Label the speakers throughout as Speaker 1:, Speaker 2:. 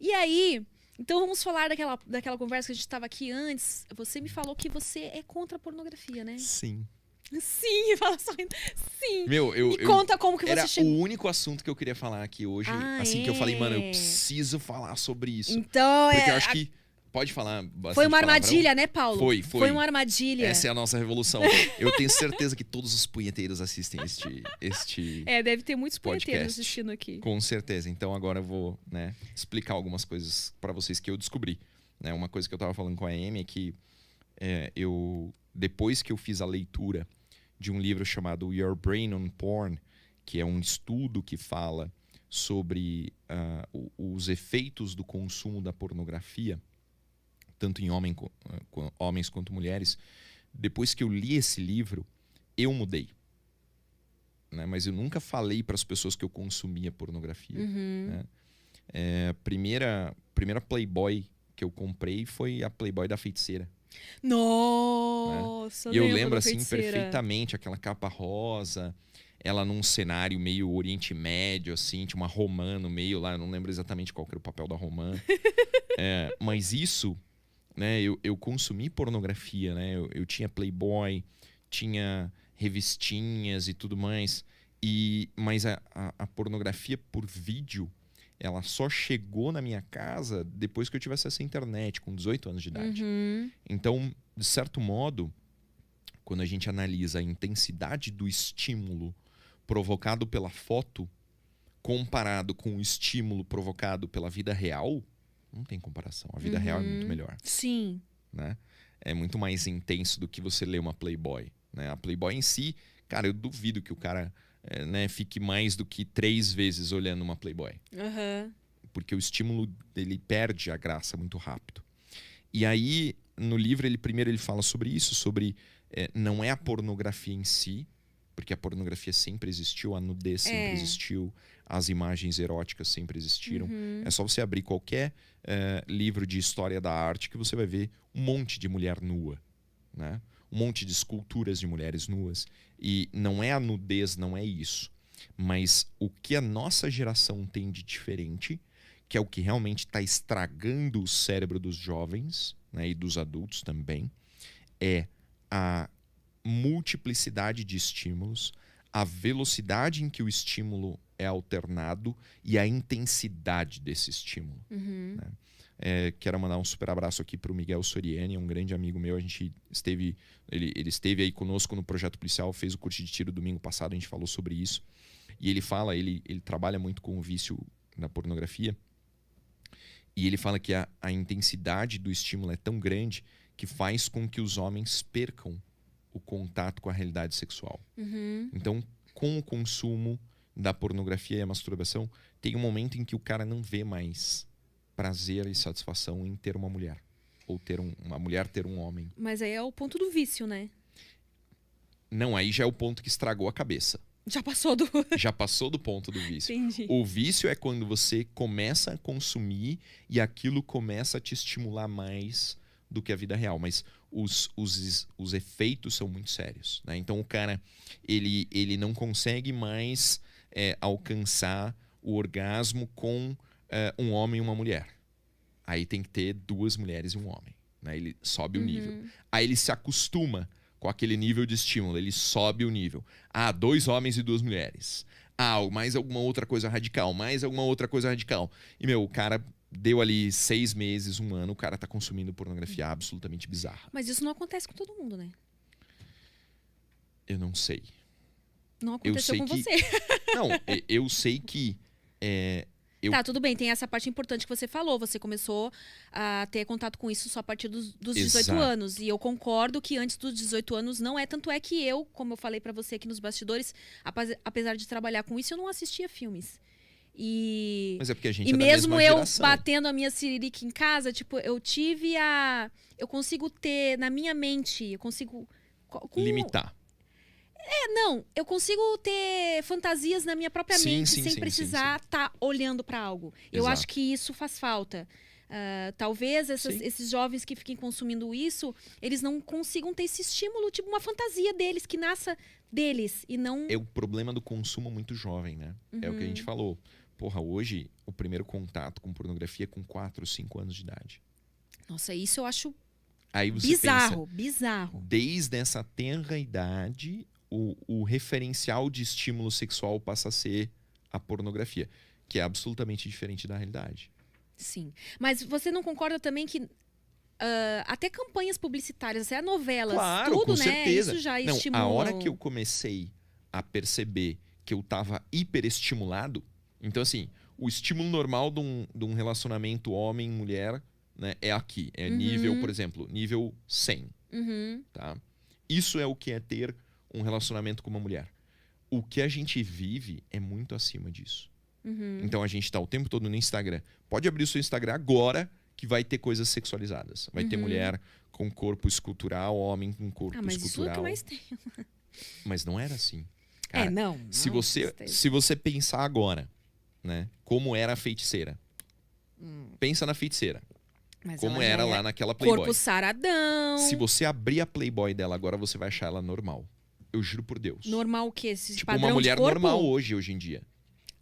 Speaker 1: E aí, então vamos falar daquela conversa que a gente estava aqui antes. Você me falou que você é contra a pornografia, né?
Speaker 2: Sim.
Speaker 1: Sim, fala só. Sim.
Speaker 2: Meu,
Speaker 1: Me conta como que
Speaker 2: era
Speaker 1: você chegou.
Speaker 2: o único assunto que eu queria falar aqui hoje. Assim que eu falei, mano, eu preciso falar sobre isso.
Speaker 1: Então,
Speaker 2: Porque eu acho que pode falar bastante
Speaker 1: foi uma
Speaker 2: palavrão.
Speaker 1: armadilha, né, Paulo?
Speaker 2: Foi.
Speaker 1: Foi uma armadilha.
Speaker 2: Essa é a nossa revolução. Eu tenho certeza que todos os punheteiros assistem este
Speaker 1: deve ter muitos punheteiros
Speaker 2: podcast.
Speaker 1: assistindo aqui.
Speaker 2: Com certeza. Então agora eu vou, né, explicar algumas coisas pra vocês que eu descobri. Né? Uma coisa que eu tava falando com a Amy é que depois que eu fiz a leitura de um livro chamado Your Brain on Porn, que é um estudo que fala sobre os efeitos do consumo da pornografia, tanto em homens quanto mulheres. Depois que eu li esse livro, eu mudei. Né? Mas eu nunca falei para as pessoas que eu consumia pornografia. Né? A primeira Playboy que eu comprei foi a Playboy da Feiticeira.
Speaker 1: Nossa,
Speaker 2: né? E eu lembro
Speaker 1: da
Speaker 2: assim
Speaker 1: Feiticeira.
Speaker 2: perfeitamente aquela capa rosa, ela num cenário meio Oriente Médio, assim, tinha uma romã no meio lá, eu não lembro exatamente qual que era o papel da romã. Mas isso, né, eu consumi pornografia, né? Eu tinha Playboy, tinha revistinhas e tudo mais. Mas a pornografia por vídeo, ela só chegou na minha casa depois que eu tivesse essa internet, com 18 anos de idade. Então, de certo modo, quando a gente analisa a intensidade do estímulo provocado pela foto, comparado com o estímulo provocado pela vida real, não tem comparação. A vida real é muito melhor.
Speaker 1: Sim.
Speaker 2: Né? É muito mais intenso do que você ler uma Playboy. Né? A Playboy em si, cara, eu duvido que o cara fique mais do que 3 vezes olhando uma Playboy. Porque o estímulo dele perde a graça muito rápido. E aí, no livro, ele fala sobre isso, sobre não é a pornografia em si, porque a pornografia sempre existiu, a nudez sempre existiu, as imagens eróticas sempre existiram. É só você abrir qualquer livro de história da arte que você vai ver um monte de mulher nua, né? Um monte de esculturas de mulheres nuas. E não é a nudez, não é isso. Mas o que a nossa geração tem de diferente, que é o que realmente está estragando o cérebro dos jovens, né, e dos adultos também, é a multiplicidade de estímulos, a velocidade em que o estímulo é alternado e a intensidade desse estímulo. Né? Quero mandar um super abraço aqui para o Miguel Soriani, é um grande amigo meu. Ele esteve aí conosco no Projeto Policial, fez o curso de tiro domingo passado, a gente falou sobre isso. E ele fala, ele trabalha muito com o vício na pornografia, e ele fala que a intensidade do estímulo é tão grande que faz com que os homens percam o contato com a realidade sexual. Então, com o consumo da pornografia e a masturbação, tem um momento em que o cara não vê mais prazer e satisfação em ter uma mulher. Ou ter uma mulher ter um homem.
Speaker 1: Mas aí é o ponto do vício, né?
Speaker 2: Não, aí já é o ponto que estragou a cabeça.
Speaker 1: Já passou do...
Speaker 2: Já passou do ponto do vício.
Speaker 1: Entendi.
Speaker 2: O vício é quando você começa a consumir e aquilo começa a te estimular mais do que a vida real. Mas os efeitos são muito sérios. Né? Então o cara ele não consegue mais alcançar o orgasmo com um homem e uma mulher. Aí tem que ter 2 mulheres e um homem. Né? Ele sobe o nível. Aí ele se acostuma com aquele nível de estímulo. Ele sobe o nível. 2 homens e 2 mulheres. Mais alguma outra coisa radical. Mais alguma outra coisa radical. E, o cara deu ali 6 meses, 1 ano, o cara tá consumindo pornografia absolutamente bizarra.
Speaker 1: Mas isso não acontece com todo mundo, né?
Speaker 2: Eu não sei.
Speaker 1: Não aconteceu com você.
Speaker 2: Não, eu sei que...
Speaker 1: Tá, tudo bem, tem essa parte importante que você falou. Você começou a ter contato com isso só a partir dos 18 anos. E eu concordo que antes dos 18 anos não é. Tanto é que eu, como eu falei pra você aqui nos bastidores, apesar de trabalhar com isso, eu não assistia filmes.
Speaker 2: Mas é porque a gente
Speaker 1: e
Speaker 2: é da
Speaker 1: mesmo
Speaker 2: mesma
Speaker 1: eu
Speaker 2: geração.
Speaker 1: batendo a minha siririca em casa, tipo, eu consigo ter na minha mente, eu consigo...
Speaker 2: limitar.
Speaker 1: Não, eu consigo ter fantasias na minha própria mente sem precisar estar olhando para algo. Eu acho que isso faz falta. Talvez esses jovens que fiquem consumindo isso, eles não consigam ter esse estímulo, tipo uma fantasia deles, que nasça deles e não...
Speaker 2: É o problema do consumo muito jovem, né? É o que a gente falou. porra, hoje o primeiro contato com pornografia é com 4, 5 anos de idade.
Speaker 1: Nossa, isso eu acho
Speaker 2: Aí você
Speaker 1: bizarro,
Speaker 2: pensa,
Speaker 1: bizarro.
Speaker 2: Desde essa tenra idade, o referencial de estímulo sexual passa a ser a pornografia, que é absolutamente diferente da realidade.
Speaker 1: Sim. Mas você não concorda também que até campanhas publicitárias, até novelas,
Speaker 2: claro,
Speaker 1: tudo,
Speaker 2: com
Speaker 1: né?
Speaker 2: certeza.
Speaker 1: Isso já
Speaker 2: não,
Speaker 1: estimula.
Speaker 2: A hora que eu comecei a perceber que eu tava hiperestimulado, então assim, o estímulo normal de um relacionamento homem-mulher, né, é aqui. É nível, por exemplo, nível 100. Tá? Isso é o que é ter um relacionamento com uma mulher. O que a gente vive é muito acima disso. Então a gente tá o tempo todo no Instagram. Pode abrir o seu Instagram agora que vai ter coisas sexualizadas. Vai ter mulher com corpo escultural, homem com corpo
Speaker 1: mas
Speaker 2: escultural.
Speaker 1: Isso é o que mais tem.
Speaker 2: Mas não era assim. Cara,
Speaker 1: não.
Speaker 2: Se você pensar agora, né, como era a feiticeira. Pensa na feiticeira.
Speaker 1: Mas
Speaker 2: como era lá naquela Playboy.
Speaker 1: Corpo saradão.
Speaker 2: Se você abrir a Playboy dela agora, você vai achar ela normal. Eu juro por Deus.
Speaker 1: Normal o quê? Esse
Speaker 2: tipo
Speaker 1: padrão
Speaker 2: uma mulher
Speaker 1: de corpo?
Speaker 2: normal hoje em dia.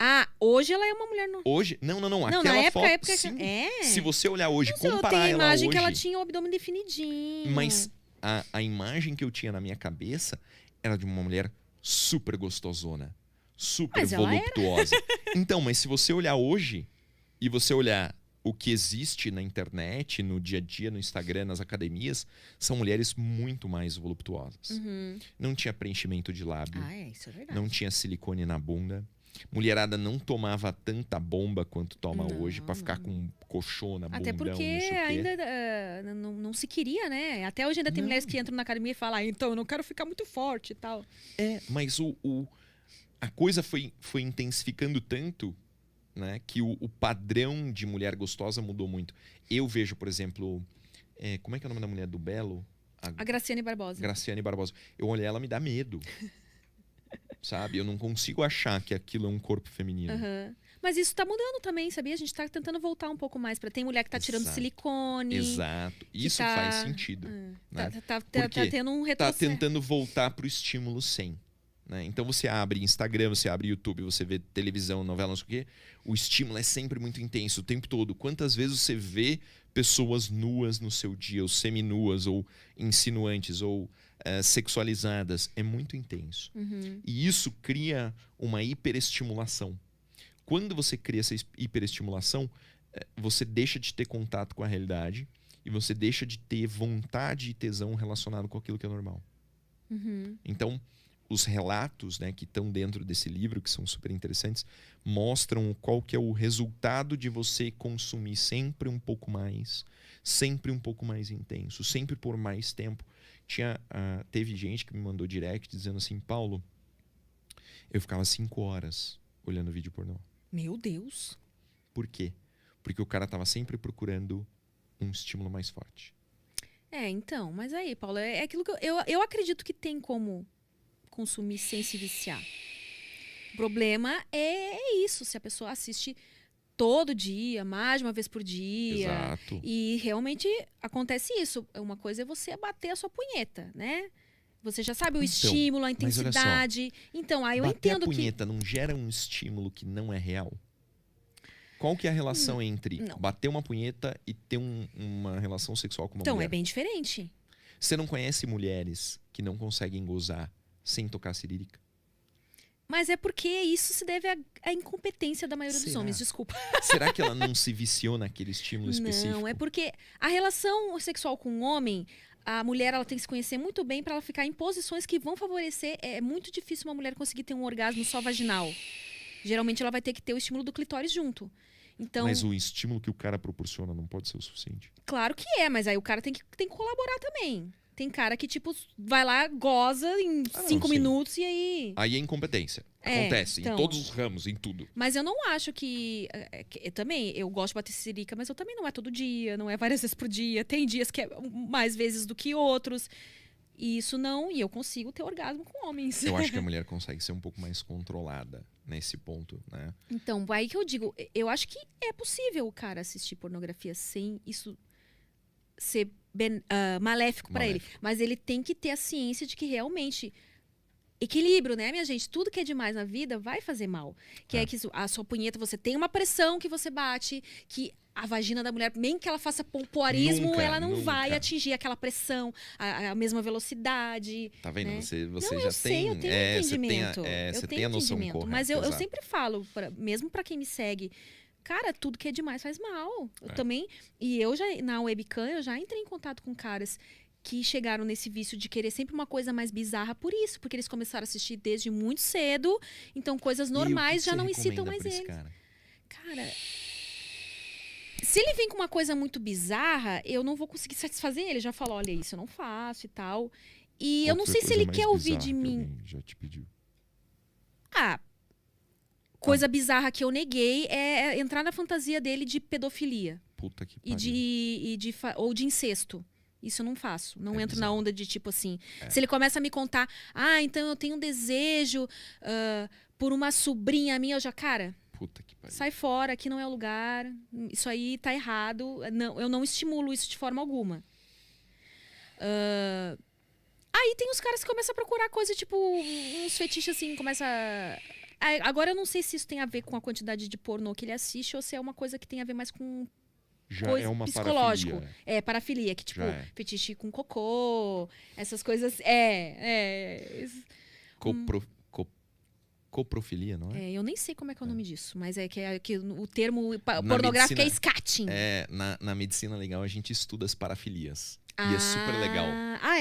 Speaker 1: Ah, hoje ela é uma mulher normal.
Speaker 2: Hoje? Não. Aquela
Speaker 1: na
Speaker 2: foto,
Speaker 1: época
Speaker 2: sim.
Speaker 1: É.
Speaker 2: Se você olhar hoje,
Speaker 1: Não sei,
Speaker 2: comparar
Speaker 1: eu tenho a
Speaker 2: ela
Speaker 1: imagem
Speaker 2: hoje...
Speaker 1: que ela tinha o abdômen definidinho.
Speaker 2: Mas a imagem que eu tinha na minha cabeça era de uma mulher super gostosona. Super voluptuosa. Então, mas se você olhar hoje e você olhar o que existe na internet, no dia a dia, no Instagram, nas academias, são mulheres muito mais voluptuosas. Não tinha preenchimento de lábio.
Speaker 1: Isso é verdade.
Speaker 2: Não tinha silicone na bunda. Mulherada não tomava tanta bomba quanto toma hoje pra ficar com colchona, bundão,
Speaker 1: até porque
Speaker 2: não sei o quê.
Speaker 1: ainda não se queria, né? Até hoje ainda tem mulheres que entram na academia e falam, então eu não quero ficar muito forte e tal.
Speaker 2: Mas a coisa foi intensificando tanto, né, que o padrão de mulher gostosa mudou muito. Eu vejo, por exemplo, como é que é o nome da mulher do Belo?
Speaker 1: A Graciane Barbosa.
Speaker 2: Graciane Barbosa. Eu olhei ela, me dá medo. Sabe? Eu não consigo achar que aquilo é um corpo feminino.
Speaker 1: Mas isso tá mudando também, sabia? A gente tá tentando voltar um pouco mais pra... Tem mulher que tá tirando silicone.
Speaker 2: Exato. Isso faz sentido. Né?
Speaker 1: Tá tendo um retrocesso.
Speaker 2: Tá tentando voltar pro estímulo 100. Né? Então você abre Instagram, você abre YouTube, você vê televisão, novela, não sei o quê. O estímulo é sempre muito intenso, o tempo todo. Quantas vezes você vê pessoas nuas no seu dia, ou seminuas, ou insinuantes, ou sexualizadas? É muito intenso. E isso cria uma hiperestimulação. Quando você cria essa hiperestimulação, você deixa de ter contato com a realidade e você deixa de ter vontade e tesão relacionado com aquilo que é normal. Então, os relatos, né, que estão dentro desse livro, que são super interessantes, mostram qual que é o resultado de você consumir sempre um pouco mais intenso, sempre por mais tempo. Teve gente que me mandou direct dizendo assim, Paulo, eu ficava 5 horas olhando vídeo pornô.
Speaker 1: Meu Deus!
Speaker 2: Por quê? Porque o cara estava sempre procurando um estímulo mais forte.
Speaker 1: Então, mas aí, Paulo, é aquilo que eu acredito que tem como consumir sem se viciar. O problema é isso, se a pessoa assiste todo dia, mais de uma vez por dia.
Speaker 2: Exato.
Speaker 1: E realmente acontece isso. Uma coisa é você bater a sua punheta, né? Você já sabe o estímulo, a intensidade. Então, aí eu entendo que...
Speaker 2: Bater a punheta não gera um estímulo que não é real? Qual que é a relação entre bater uma punheta e ter uma relação sexual com uma mulher?
Speaker 1: Então, é bem diferente.
Speaker 2: Você não conhece mulheres que não conseguem gozar sem tocar cirílica?
Speaker 1: Mas é porque isso se deve à incompetência da maioria dos homens, desculpa.
Speaker 2: Será que ela não se viciou naquele estímulo específico?
Speaker 1: Não, é porque a relação sexual com um homem, a mulher ela tem que se conhecer muito bem para ela ficar em posições que vão favorecer. É muito difícil uma mulher conseguir ter um orgasmo só vaginal. Geralmente ela vai ter que ter o estímulo do clitóris junto. Então,
Speaker 2: mas o estímulo que o cara proporciona não pode ser o suficiente?
Speaker 1: Claro que é, mas aí o cara tem que colaborar também. Tem cara que, tipo, vai lá, goza em 5 minutos e aí...
Speaker 2: Aí é incompetência. Acontece
Speaker 1: então,
Speaker 2: em todos os ramos, em tudo.
Speaker 1: Mas eu não acho que... Eu gosto de bater sirica, mas eu também não é todo dia, não é várias vezes por dia. Tem dias que é mais vezes do que outros. E isso não... E eu consigo ter orgasmo com homens.
Speaker 2: Eu acho que a mulher consegue ser um pouco mais controlada nesse ponto, né?
Speaker 1: Então, aí que eu digo, eu acho que é possível o cara assistir pornografia sem isso ser maléfico para ele. Mas ele tem que ter a ciência de que realmente equilíbrio, né, minha gente? Tudo que é demais na vida vai fazer mal. Que é que a sua punheta, você tem uma pressão que você bate, que a vagina da mulher, nem que ela faça pompoarismo, ela não vai atingir aquela pressão, a mesma velocidade.
Speaker 2: Tá vendo?
Speaker 1: Né?
Speaker 2: Você
Speaker 1: não,
Speaker 2: já
Speaker 1: eu tenho entendimento.
Speaker 2: Você tem a noção correta.
Speaker 1: Mas eu sempre falo, mesmo pra quem me segue, cara, tudo que é demais faz mal. Eu também. E eu já, na webcam, eu já entrei em contato com caras que chegaram nesse vício de querer sempre uma coisa mais bizarra por isso, porque eles começaram a assistir desde muito cedo, então coisas normais já não incitam mais eles. Cara, se ele vem com uma coisa muito bizarra, eu não vou conseguir satisfazer ele. Já falou, olha, isso eu não faço e tal. E eu não sei se ele quer ouvir de mim.
Speaker 2: Já te pediu.
Speaker 1: Coisa bizarra que eu neguei é entrar na fantasia dele de pedofilia.
Speaker 2: Puta que pariu.
Speaker 1: Ou de incesto. Isso eu não faço. Não entro
Speaker 2: bizarro.
Speaker 1: Na onda de tipo assim. Se ele começa a me contar, então eu tenho um desejo por uma sobrinha minha, eu já, cara,
Speaker 2: puta que pariu.
Speaker 1: Sai fora, aqui não é o lugar. Isso aí tá errado. Não, eu não estimulo isso de forma alguma. Aí tem os caras que começam a procurar coisa tipo uns fetiches assim, começa agora eu não sei se isso tem a ver com a quantidade de pornô que ele assiste ou se é uma coisa que tem a ver mais com
Speaker 2: já é uma
Speaker 1: psicológico.
Speaker 2: Parafilia.
Speaker 1: É, parafilia, que tipo, fetiche com cocô, essas coisas.
Speaker 2: Coprofilia, não é?
Speaker 1: Eu nem sei como é que é o nome disso, mas que o termo pornográfico
Speaker 2: medicina,
Speaker 1: é scatting.
Speaker 2: Na medicina legal a gente estuda as parafilias. E é super legal.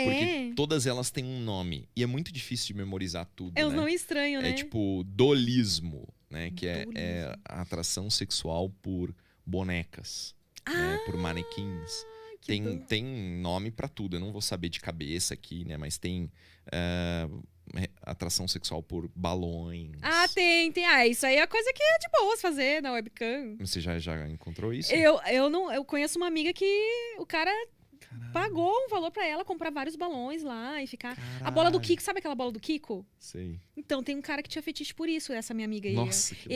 Speaker 2: Porque todas elas têm um nome. E é muito difícil de memorizar tudo.
Speaker 1: É um nome estranho, né?
Speaker 2: É tipo dolismo, né? Que é a atração sexual por bonecas, né? Por manequins. Tem nome pra tudo. Eu não vou saber de cabeça aqui, né? Mas tem atração sexual por balões.
Speaker 1: Tem. Isso aí é coisa que é de boas fazer na webcam.
Speaker 2: Você já encontrou isso?
Speaker 1: Eu conheço uma amiga que o cara pagou um valor pra ela comprar vários balões lá e ficar...
Speaker 2: Caralho.
Speaker 1: A bola do Kiko, sabe aquela bola do Kiko?
Speaker 2: Sei.
Speaker 1: Então, tem um cara que tinha fetiche por isso, essa minha amiga aí.
Speaker 2: Nossa, que